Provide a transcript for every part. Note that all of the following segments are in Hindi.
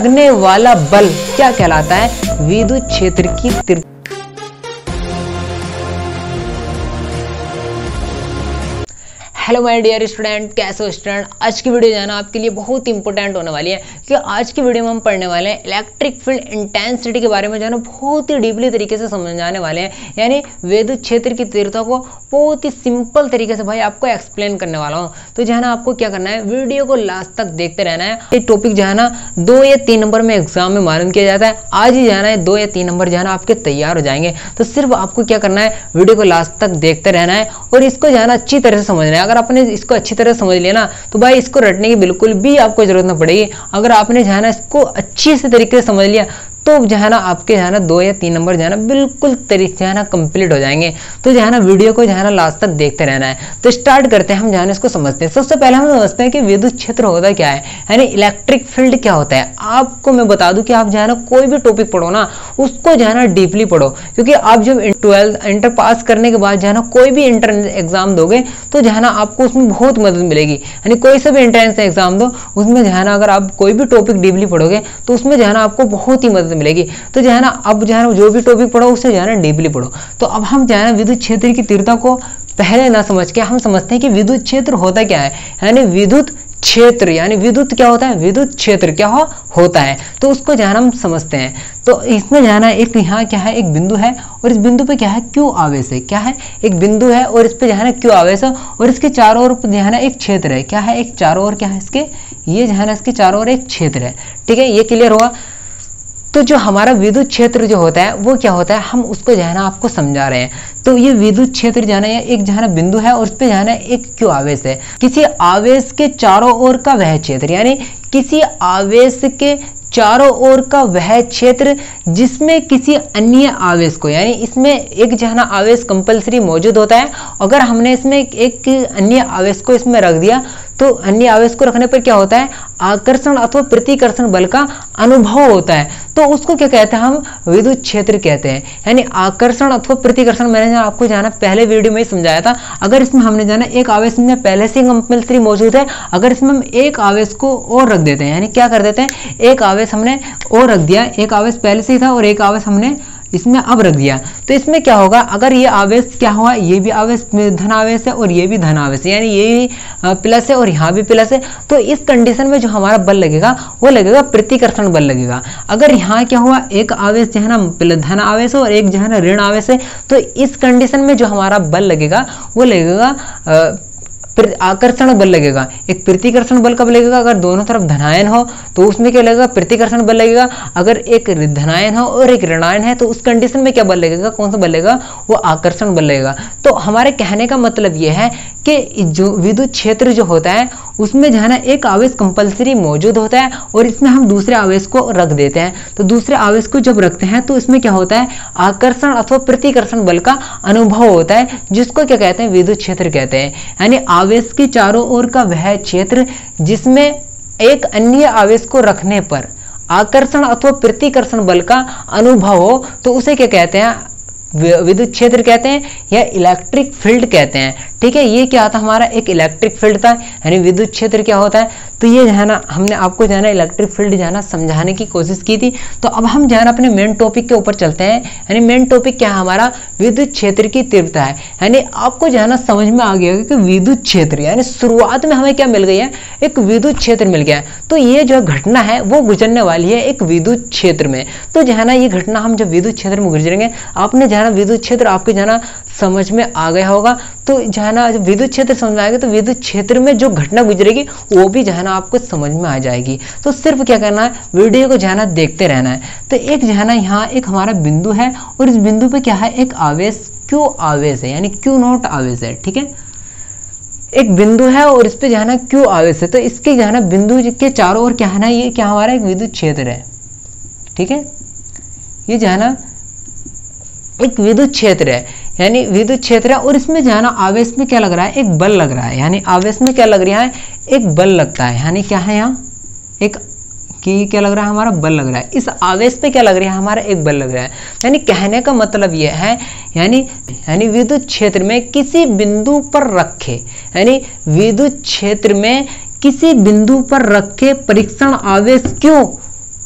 लगने वाला बल क्या कहलाता है? विद्युत क्षेत्र की तीव्रता। हेलो माय डियर स्टूडेंट, कैसे हो स्टूडेंट? आज की वीडियो जो है ना आपके लिए बहुत इंपॉर्टेंट होने वाली है, क्योंकि आज की वीडियो में हम पढ़ने वाले हैं इलेक्ट्रिक फील्ड इंटेंसिटी के बारे में, जो है ना बहुत ही डीपली तरीके से समझाने वाले हैं। यानी विद्युत क्षेत्र की तीव्रता को बहुत ही सिंपल तरीके से भाई आपको एक्सप्लेन करने वाला हूँ। तो जो है ना आपको क्या करना है, वीडियो को लास्ट तक देखते रहना है। ये टॉपिक जो है ना 2 या 3 नंबर में एग्जाम में मालूम किया जाता है। आज ही जाना है 2 या 3 नंबर जो है ना आपके तैयार हो जाएंगे। तो सिर्फ आपको क्या करना है, वीडियो को लास्ट तक देखते रहना है और इसको जो है ना अच्छी तरह से समझना है। अगर आपने इसको अच्छी तरह समझ लिया ना, तो भाई इसको रटने की बिल्कुल भी आपको जरूरत ना पड़ेगी। अगर आपने जो है ना इसको अच्छी से तरीके से समझ लिया, तो जो है ना आपके जो है ना 2 या 3 नंबर जो है ना बिल्कुल तरीके से है ना कंप्लीट हो जाएंगे। तो जो है ना वीडियो को जो है ना लास्ट तक देखते रहना है। तो स्टार्ट करते हैं, हम जो है ना इसको समझते हैं। सबसे पहले हम समझते हैं कि विद्युत क्षेत्र होता क्या है, यानी इलेक्ट्रिक फील्ड क्या होता है। आपको मैं बता दूं कि आप जो है ना कोई भी टॉपिक पढ़ो ना, उसको जो है ना डीपली पढ़ो, क्योंकि आप जब 12th इंटर पास करने के बाद जो है ना कोई भी इंटर एग्जाम दोगे, तो जो है ना आपको उसमें बहुत मदद मिलेगी। यानी कोई सा भी एंट्रेंस एग्जाम दो, उसमें जो है ना अगर आप कोई भी टॉपिक डीपली पढ़ोगे, तो उसमें जो है ना आपको बहुत ही मदद मिलेगी। तो जो है ना अब जो है ना जो भी टॉपिक पढ़ो उसे जो है ना डीपली पढ़ो। तो अब हम जो है ना विद्युत क्षेत्र की तीव्रता को पहले ना समझ के हम समझते हैं कि विद्युत क्षेत्र होता क्या है। यानी विद्युत क्षेत्र, यानी विद्युत क्या होता है, विद्युत क्षेत्र क्या होता है, तो उसको जो है ना हम समझते हैं। तो इसमें जो है ना एक यहाँ क्या है, एक बिंदु है और इस बिंदु पे क्या है, क्यू आवेश है। क्या है, एक बिंदु है और इस पे जो है ना क्यू आवेश है और इसके चारों ओर जो है ना एक क्षेत्र है। क्या है, एक चारों ओर क्या है इसके, ये जो है ना इसके चारों ओर एक क्षेत्र है। ठीक है, ये क्लियर हुआ। तो जो हमारा विद्युत क्षेत्र जो होता है वो क्या होता है, हम उसको जो है ना आपको समझा रहे हैं। तो ये विद्युत क्षेत्र जो है ना एक जो है ना बिंदु है और उस पे जो है ना एक क्यू आवेश है। किसी आवेश के चारों ओर का वह क्षेत्र, यानी किसी आवेश के चारों ओर का वह क्षेत्र जिसमें किसी अन्य आवेश को, यानी इसमें एक जो है ना आवेश कंपलसरी मौजूद होता है। अगर हमने इसमें एक अन्य आवेश को इसमें रख दिया, तो अन्य आवेश को रखने पर क्या होता है, आकर्षण अथवा प्रतिकर्षण बल का अनुभव होता है। तो उसको क्या कहते हैं, हम विद्युत क्षेत्र कहते हैं। यानी आकर्षण अथवा प्रतिकर्षण मैंने आपको जाना पहले वीडियो में ही समझाया था। अगर इसमें हमने जाना एक आवेश में पहले से कंपल्सरी मौजूद है, अगर इसमें हम एक आवेश को और रख देते हैं, यानी क्या कर देते हैं, एक आवेश हमने और रख दिया, एक आवेश पहले से ही था और एक आवेश हमने इसमें अब रख दिया, तो इसमें क्या होगा, अगर ये आवेश क्या हुआ, ये भी आवेश धन आवेश है और ये भी धन आवेश है, यानी ये भी प्लस है और यहाँ भी प्लस है। तो इस कंडीशन में जो हमारा बल लगेगा वो लगेगा प्रतिकर्षण बल लगेगा। अगर यहाँ क्या हुआ, एक आवेश जो है ना धन आवेश है और एक जो है ना ऋण आवेश है, तो इस कंडीशन में जो हमारा बल लगेगा वो लगेगा आकर्षण बल लगेगा। एक प्रतिकर्षण बल कब लगेगा, अगर दोनों तरफ धनायन हो तो उसमें क्या लगेगा, प्रतिकर्षण बल लगेगा। अगर एक धनायन हो और एक ऋणायन है तो उस कंडीशन में क्या बल लगेगा, कौन सा बल लगेगा, वो आकर्षण बल लगेगा। तो हमारे कहने का मतलब यह है कि जो विद्युत क्षेत्र जो होता है उसमें जो है ना एक आवेश कंपलसरी मौजूद होता है और इसमें हम दूसरे आवेश को रख देते हैं। तो दूसरे आवेश को जब रखते हैं तो इसमें क्या होता है, आकर्षण अथवा प्रतिकर्षण बल का अनुभव होता है, जिसको क्या कहते हैं, विद्युत क्षेत्र कहते हैं। यानी आवेश के चारों ओर का वह क्षेत्र जिसमें एक अन्य आवेश को रखने पर आकर्षण अथवा प्रतिकर्षण बल का अनुभव हो, तो उसे क्या कहते हैं, विद्युत क्षेत्र कहते हैं या इलेक्ट्रिक फील्ड कहते हैं। ठीक है, ये क्या था, हमारा एक इलेक्ट्रिक फील्ड था, यानी विद्युत क्षेत्र क्या होता है। तो ये जो है ना हमने आपको जो है ना इलेक्ट्रिक फील्ड जो है ना समझाने की कोशिश की थी। तो अब हम जो है ना अपने मेन टॉपिक के ऊपर चलते हैं। यानी मेन टॉपिक क्या है हमारा, विद्युत क्षेत्र की तीव्रता है। यानी आपको जो है ना समझ में आ गया कि विद्युत क्षेत्र, यानी शुरुआत में हमें क्या मिल गई है, एक विद्युत क्षेत्र मिल गया है। तो ये जो घटना है वो गुजरने वाली है एक विद्युत क्षेत्र में। तो जो है ना ये घटना हम जब विद्युत क्षेत्र में गुजरेंगे, आपने जो है ना विद्युत क्षेत्र आपके जो है ना समझ में आ गया होगा। तो जो है ना जब विद्युत क्षेत्र समझ में आएगा तो विद्युत क्षेत्र में जो घटना गुजरेगी वो भी जो है ना आपको समझ में आ जाएगी। तो सिर्फ क्या करना है, वीडियो को जो है ना देखते रहना है। तो एक जो है ना यहाँ एक हमारा बिंदु है और इस बिंदु पे क्या है, एक आवेश क्यू आवेश है, यानी क्यू नॉट आवेश है। ठीक है, एक बिंदु है और इस पे जो है ना क्यू आवेश है। तो इसके जो है ना बिंदु के चारों ओर क्या है ना, ये क्या हमारा एक विद्युत क्षेत्र है। ठीक है, ये जो है ना एक विद्युत क्षेत्र है, यानी विद्युत क्षेत्र है और इसमें जो है ना आवेश में क्या लग रहा है, एक बल लग रहा है। यानी आवेश में क्या लग रहा है, एक बल लगता है। यानी क्या है यहाँ एक कि क्या लग रहा है, हमारा बल लग रहा है। इस आवेश पे क्या लग रहा है, हमारा एक बल लग रहा है। यानी कहने का मतलब यह है, यानी विद्युत क्षेत्र में किसी बिंदु पर रखे, यानी विद्युत क्षेत्र में किसी बिंदु पर रखे परीक्षण आवेश क्यों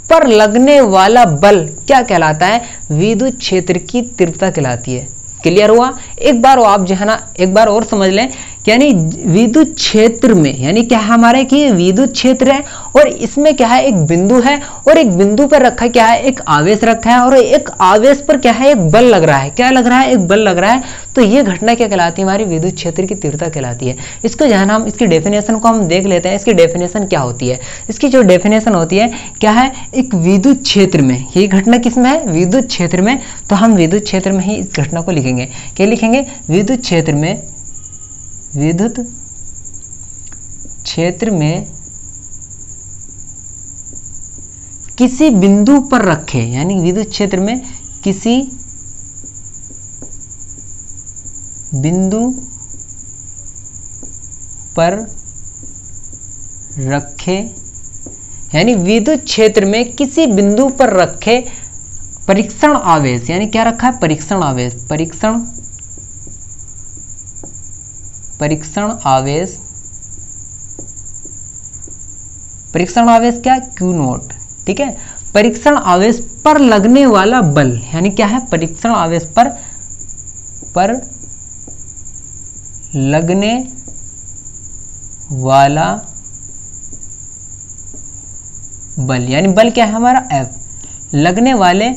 पर लगने वाला बल क्या कहलाता है? विद्युत क्षेत्र की तीव्रता कहलाती है। क्लियर हुआ? एक बार आप जो है ना एक बार और समझ लें, यानी विद्युत क्षेत्र में यानी क्या है हमारे कि विद्युत क्षेत्र है और इसमें क्या है एक बिंदु है और एक बिंदु पर रखा क्या है एक आवेश रखा है और एक आवेश पर क्या है एक बल लग रहा है। क्या लग रहा है? एक बल लग रहा है। तो ये घटना क्या कहलाती है? हमारी विद्युत क्षेत्र की तीव्रता कहलाती है। इसको जो है ना हम इसकी डेफिनेशन को हम देख लेते हैं। इसकी डेफिनेशन क्या होती है? इसकी जो डेफिनेशन होती है क्या है, एक विद्युत क्षेत्र में, ये घटना किसमें है? विद्युत क्षेत्र में। तो हम विद्युत क्षेत्र में ही इस घटना को लिखेंगे। क्या लिखेंगे? विद्युत क्षेत्र में, विद्युत क्षेत्र में किसी बिंदु पर रखे, यानी विद्युत क्षेत्र में किसी बिंदु पर रखे, यानी विद्युत क्षेत्र में किसी बिंदु पर रखे परीक्षण आवेश, यानी क्या रखा है? परीक्षण आवेश, परीक्षण आवेश क्या? Q note. ठीक है, परीक्षण आवेश पर लगने वाला बल, यानी क्या है? परीक्षण आवेश पर लगने वाला बल, यानी बल क्या है हमारा? F। लगने वाले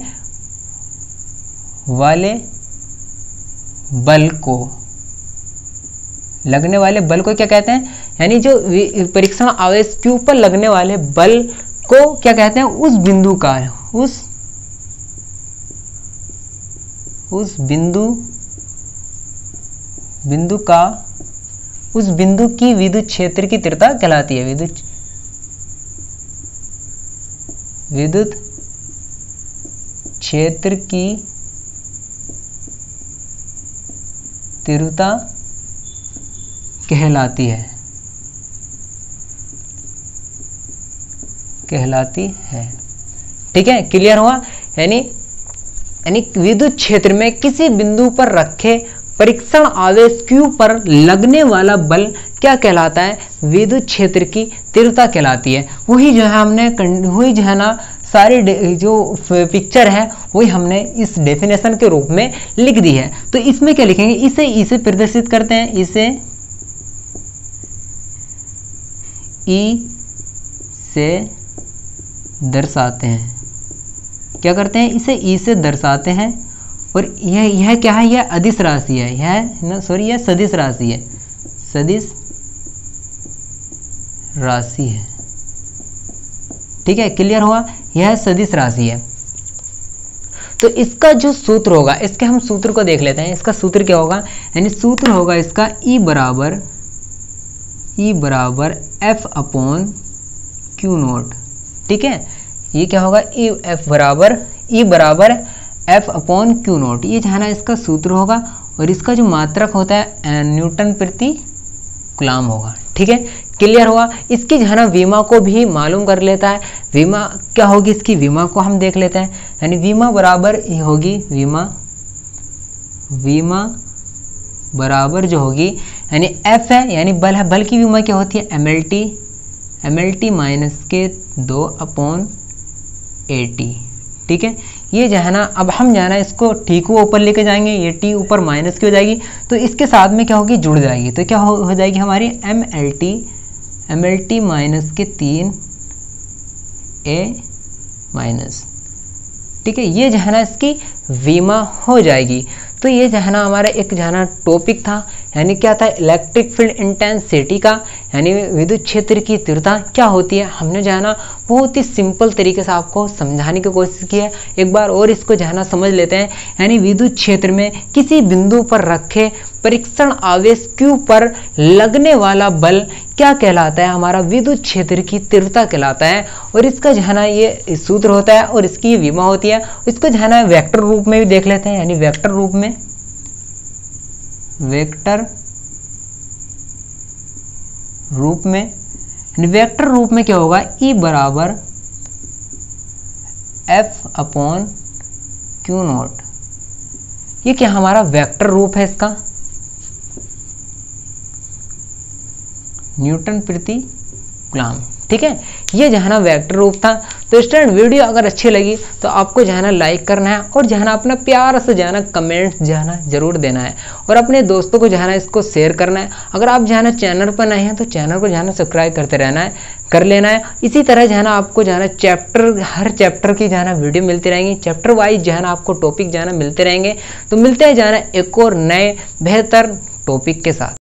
बल को, लगने वाले बल को क्या कहते हैं? यानी जो परीक्षण आवेश Q पर लगने वाले बल को क्या कहते हैं? उस बिंदु का, उस बिंदु की विद्युत क्षेत्र की तीव्रता कहलाती है। विद्युत क्षेत्र की तीव्रता कहलाती है। ठीक है, क्लियर हुआ? यानी विद्युत क्षेत्र में किसी बिंदु पर रखे परीक्षण आवेश Q पर लगने वाला बल क्या कहलाता है? विद्युत क्षेत्र की तीव्रता कहलाती है। वही जो है ना सारी जो पिक्चर है वही हमने इस डेफिनेशन के रूप में लिख दी है। तो इसमें क्या लिखेंगे? इसे प्रदर्शित करते हैं, इसे E से दर्शाते हैं। क्या करते हैं? इसे E से दर्शाते हैं। और यह क्या है? यह अदिश राशि है, यह सदिश राशि है, सदिश राशि है। ठीक है, क्लियर हुआ? यह सदिश राशि है। तो इसका जो सूत्र होगा, इसके हम सूत्र को देख लेते हैं। इसका सूत्र क्या होगा? यानी सूत्र होगा इसका E बराबर F अपॉन Q नोट। ठीक है, ये क्या होगा? E बराबर F अपॉन Q नोट। ये जो है ना इसका सूत्र होगा और इसका जो मात्रक होता है न्यूटन प्रति कूलम होगा। ठीक है, क्लियर हुआ? इसकी जो है ना विमा को भी मालूम कर लेता है। विमा क्या होगी? इसकी विमा को हम देख लेते हैं। यानी विमा बराबर होगी, विमा बराबर जो होगी यानी F है, यानी बल है। बल की विमा क्या होती है? MLT माइनस के 2 अपॉन AT। ठीक है, ये जो है ना अब हम जाना इसको T को ऊपर लेके जाएंगे, ये T ऊपर माइनस की हो जाएगी तो इसके साथ में क्या होगी? जुड़ जाएगी। तो क्या हो जाएगी हमारी? MLT माइनस के 3A माइनस। ठीक है, ये जो है ना इसकी विमा हो जाएगी। तो ये जो है ना हमारा एक जो है ना टॉपिक था, यानी क्या था? इलेक्ट्रिक फील्ड इंटेंसिटी का, यानी विद्युत क्षेत्र की तीव्रता क्या होती है। हमने जो है ना बहुत ही सिंपल तरीके से आपको समझाने की कोशिश की है। एक बार और इसको जो है ना समझ लेते हैं। यानी विद्युत क्षेत्र में किसी बिंदु पर रखे परीक्षण आवेश Q पर लगने वाला बल क्या कहलाता है? हमारा विद्युत क्षेत्र की तीव्रता कहलाता है। और इसका जो है ना ये सूत्र होता है और इसकी विमा होती है। इसको जो है ना वेक्टर रूप में भी देख लेते हैं। यानी वेक्टर रूप में क्या होगा? E बराबर F अपॉन Q नोट। ये क्या हमारा वेक्टर रूप है इसका, न्यूटन प्रति कूलम। ठीक है, ये जो है ना वेक्टर रूप था। तो स्टूडेंट वीडियो अगर अच्छी लगी तो आपको जो है ना लाइक करना है और जो है ना अपना प्यार से जो है ना कमेंट्स जो है ना जरूर देना है और अपने दोस्तों को जो है ना इसको शेयर करना है। अगर आप जो है ना चैनल पर नए हैं तो चैनल को जो है ना सब्सक्राइब करते रहना है, कर लेना है। इसी तरह जो है ना आपको जो है ना हर चैप्टर की जो है ना वीडियो मिलती रहेंगी, चैप्टर वाइज जो है ना आपको टॉपिक जो है ना मिलते रहेंगे। तो मिलते हैं जो है ना एक और नए बेहतर टॉपिक के साथ।